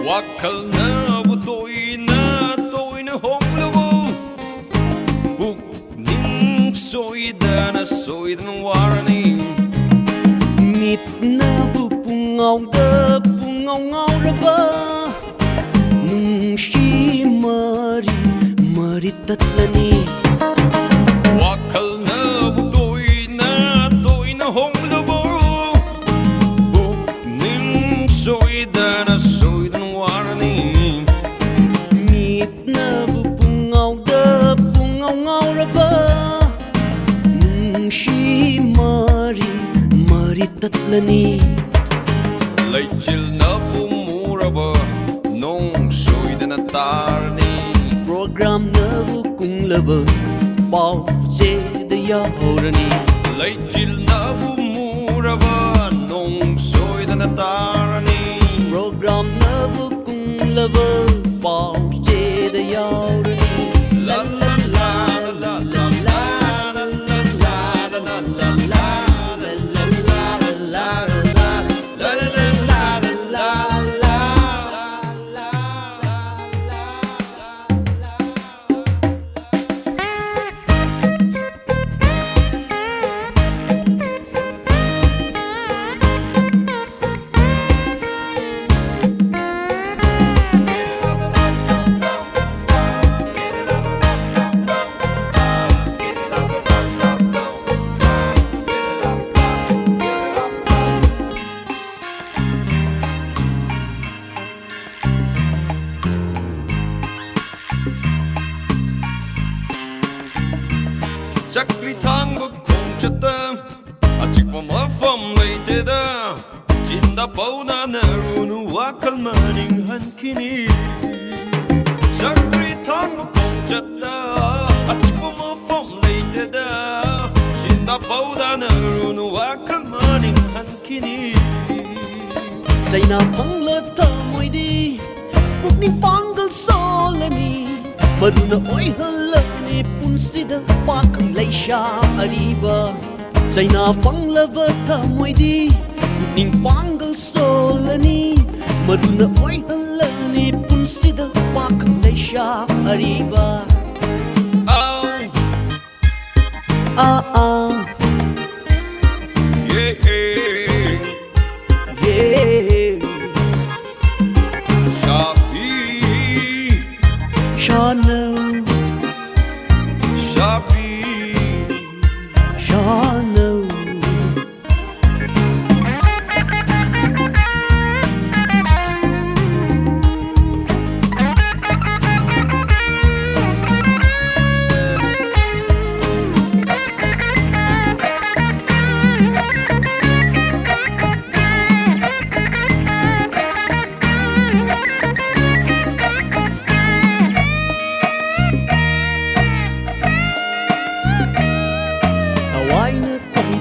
Wakhal na bu toina hong labo buk ning soida warning nít na bu ngau raba nung shi mari tatlani Wakhal na bu toina hong labo buk ning soida warning nít na bu ngau raba nung shi mari tatlani Leichil na bumuraba nung soida na tarni program na bu kung laba bao che da ya horani Leichil na bumuraba nung soida na tarni program na bu kung laba bao che da ya horani La la la la la la la la la la la Chakri thang buk khong chata achik ma fam leite da jinda pauna na runu wakhal maning hankini Chakri thang buk khong chata achik ma fam leite da jinda pauna na runu wakhal maning hankini Chai na phang le tha moi di buk ni pangal solani maduna oi halani punsida pakam leisha ariba Chai na phang le tha moi di buk ni pangal solani maduna oi halani punsida pakam leisha ariba Ow ah yeah yeah Shabi Shano Shabi Shano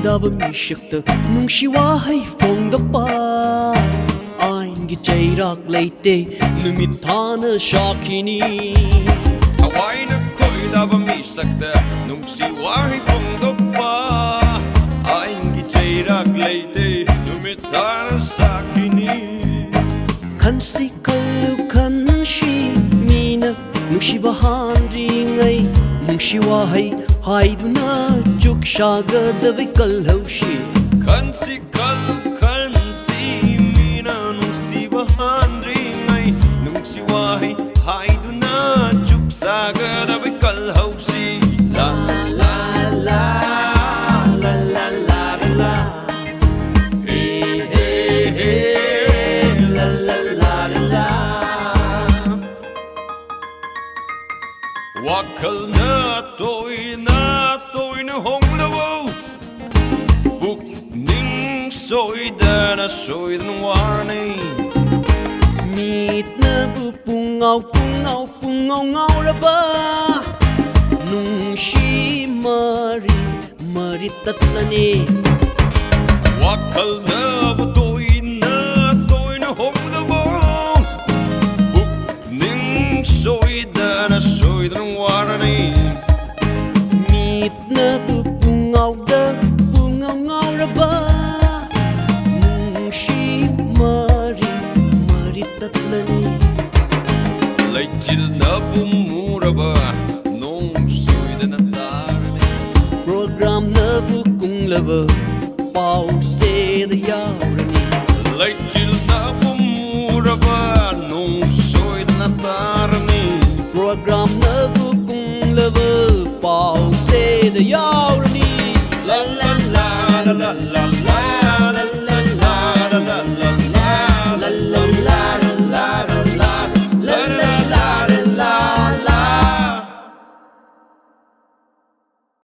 Dava mi shakta nung shiwa hay phong da pa Ain gi chay rak leite numit thana shakini Hawaii na koi dava mi sakta nung si wahi phong doppa Aingi chairak leite numitana sakini Khan si kalu khan shi mina nung shiwa handri ngai nung shiwa hay haiduna juk shaga da vikal haushi Kansi mina nung si wahandri ngai nung si wahi haiduna juk saga da vikal hausi La la la la la la la Hey hey hey la la la la Wakhal na toina hong labo buk ning soida warning Meet na bu pungau raba nung shi mari tatlani Wakhal na bu toina hong labo buk ning soida na soidang warani Meet na bungaw da bungaw raba Nungshi maritatlan Laichil na bumuraba nung soida na tarde Program na bukong laba Pau se da yaurani Laichil na bumuraba nung soida na tarde Program na bukong laba Pau se da yaurani La la la la la la